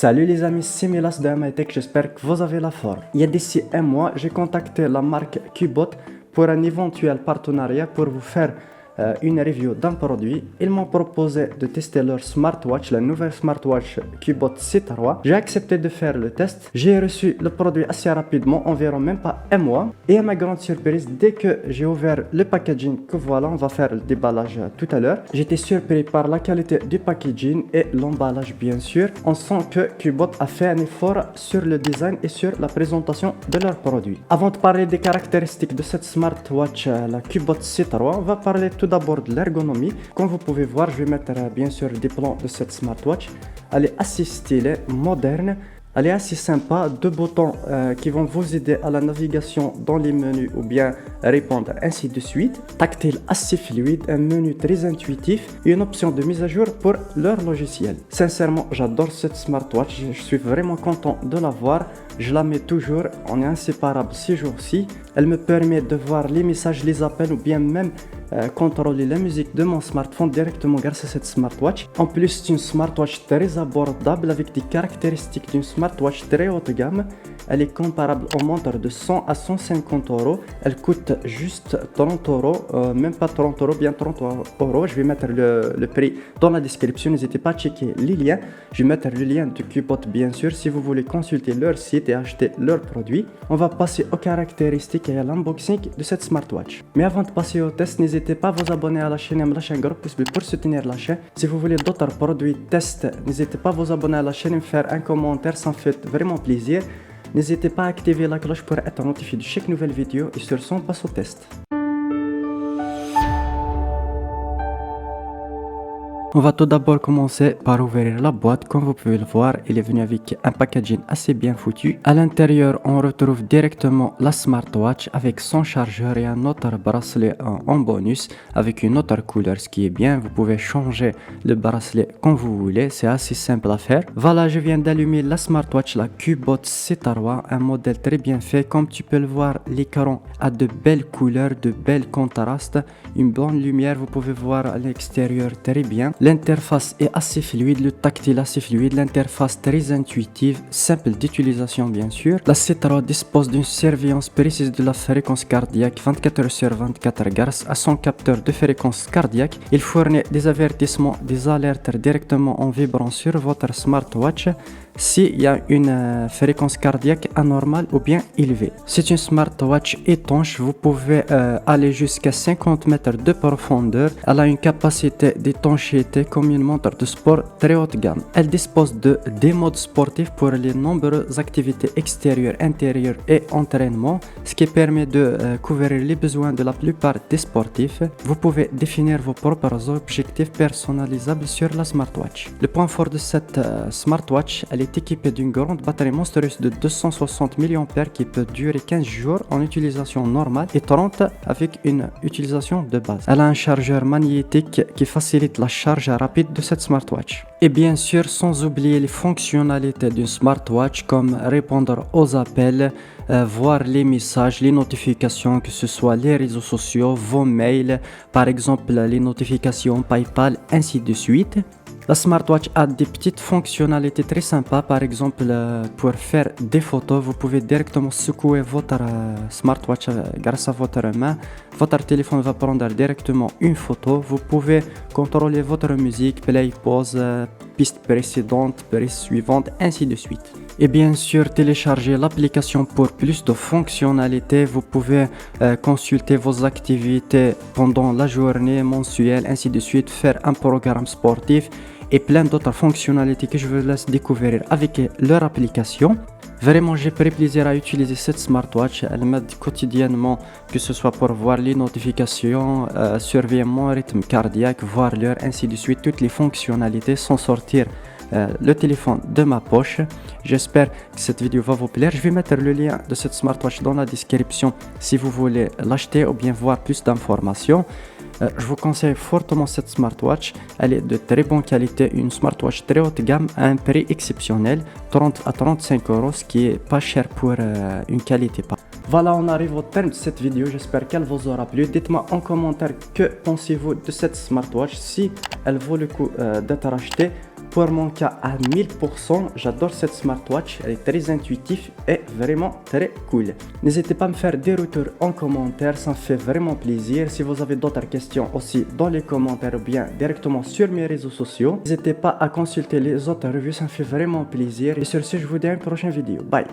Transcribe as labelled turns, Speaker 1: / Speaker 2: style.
Speaker 1: Salut les amis, c'est Milas de MyTech, j'espère que vous avez la forme. Il y a d'ici un mois, j'ai contacté la marque Cubot pour un éventuel partenariat pour vous faire une review d'un produit. Ils m'ont proposé de tester leur smartwatch, la nouvelle smartwatch Cubot C3. J'ai accepté de faire le test. J'ai reçu le produit assez rapidement, environ même pas un mois. Et à ma grande surprise, dès que j'ai ouvert le packaging, que voilà, on va faire le déballage tout à l'heure, j'étais surpris par la qualité du packaging et l'emballage bien sûr. On sent que Cubot a fait un effort sur le design et sur la présentation de leurs produits. Avant de parler des caractéristiques de cette smartwatch, la Cubot C3, on va parler tout d'abord de l'ergonomie. Comme vous pouvez voir, je vais mettre bien sûr des plans de cette smartwatch. Elle est assez stylée, moderne. Elle est assez sympa, deux boutons qui vont vous aider à la navigation dans les menus ou bien répondre ainsi de suite. Tactile assez fluide, un menu très intuitif et une option de mise à jour pour leur logiciel. Sincèrement, j'adore cette smartwatch, je suis vraiment content de l'avoir. Je la mets toujours, on est inséparable ces jours-ci. Elle me permet de voir les messages, les appels ou bien même contrôler la musique de mon smartphone directement grâce à cette smartwatch. En plus, c'est une smartwatch très abordable avec des caractéristiques d'une smartwatch très haut de gamme. Elle est comparable aux montres de 100 à 150 euros. Elle coûte juste 30 euros, même pas 30 euros, bien 30 euros. Je vais mettre le prix dans la description. N'hésitez pas à checker les liens. Je vais mettre le lien de Cubot bien sûr si vous voulez consulter leur site et acheter leurs produits. On va passer aux caractéristiques et à l'unboxing de cette smartwatch. Mais avant de passer au test, n'hésitez pas à vous abonner à la chaîne et à me lâcher un gros pouce bleu pour soutenir la chaîne. Si vous voulez d'autres produits tests, n'hésitez pas à vous abonner à la chaîne et me faire un commentaire, ça me fait vraiment plaisir. N'hésitez pas à activer la cloche pour être notifié de chaque nouvelle vidéo et sur ce, on passe au test. On va tout d'abord commencer par ouvrir la boîte. Comme vous pouvez le voir, il est venu avec un packaging assez bien foutu. À l'intérieur, on retrouve directement la smartwatch avec son chargeur et un autre bracelet en bonus avec une autre couleur, ce qui est bien. Vous pouvez changer le bracelet comme vous voulez, c'est assez simple à faire. Voilà, je viens d'allumer la smartwatch, la Cubot C3, un modèle très bien fait. Comme tu peux le voir, l'écran a de belles couleurs, de belles contrastes, une bonne lumière. Vous pouvez voir à l'extérieur très bien. L'interface est assez fluide, le tactile assez fluide, l'interface très intuitive, simple d'utilisation bien sûr. La C3 dispose d'une surveillance précise de la fréquence cardiaque 24 h sur 24 grâce à son capteur de fréquence cardiaque. Il fournit des avertissements, des alertes directement en vibrant sur votre smartwatch s'il y a une fréquence cardiaque anormale ou bien élevée. C'est une smartwatch étanche, vous pouvez aller jusqu'à 50 mètres de profondeur. Elle a une capacité d'étanchéité comme une montre de sport très haut de gamme. Elle dispose de des modes sportifs pour les nombreuses activités extérieures, intérieures et entraînement, ce qui permet de couvrir les besoins de la plupart des sportifs. Vous pouvez définir vos propres objectifs personnalisables sur la smartwatch. Le point fort de cette smartwatch, elle est équipée d'une grande batterie monstrueuse de 260 mAh qui peut durer 15 jours en utilisation normale et 30 avec une utilisation de base. Elle a un chargeur magnétique qui facilite la charge rapide de cette smartwatch. Et bien sûr, sans oublier les fonctionnalités d'une smartwatch comme répondre aux appels, voir les messages, les notifications, que ce soit les réseaux sociaux, vos mails, par exemple les notifications PayPal, ainsi de suite. La smartwatch a des petites fonctionnalités très sympas, par exemple pour faire des photos, vous pouvez directement secouer votre smartwatch grâce à votre main. Votre téléphone va prendre directement une photo, vous pouvez contrôler votre musique, play, pause, piste précédente, piste suivante, ainsi de suite. Et bien sûr, télécharger l'application pour plus de fonctionnalités. Vous pouvez consulter vos activités pendant la journée mensuelle, ainsi de suite, faire un programme sportif et plein d'autres fonctionnalités que je vous laisse découvrir avec leur application. Vraiment, j'ai pris plaisir à utiliser cette smartwatch. Elle m'aide quotidiennement, que ce soit pour voir les notifications, surveiller mon rythme cardiaque, voir l'heure, ainsi de suite, toutes les fonctionnalités sans sortir le téléphone de ma poche. J'espère que cette vidéo va vous plaire. Je vais mettre le lien de cette smartwatch dans la description si vous voulez l'acheter ou bien voir plus d'informations. Je vous conseille fortement cette smartwatch. Elle est de très bonne qualité, une smartwatch très haute gamme à un prix exceptionnel, 30 à 35 euros, ce qui est pas cher pour une qualité. Voilà, on arrive au terme de cette vidéo. J'espère qu'elle vous aura plu. Dites-moi en commentaire que pensez-vous de cette smartwatch, si elle vaut le coup d'être achetée. pour mon cas à 1000%. J'adore cette smartwatch, elle est très intuitive et vraiment très cool. N'hésitez pas à me faire des retours en commentaire, ça me fait vraiment plaisir. Si vous avez d'autres questions aussi dans les commentaires ou bien directement sur mes réseaux sociaux, n'hésitez pas à consulter les autres revues, ça me fait vraiment plaisir. Et sur ce, je vous dis à une prochaine vidéo. Bye.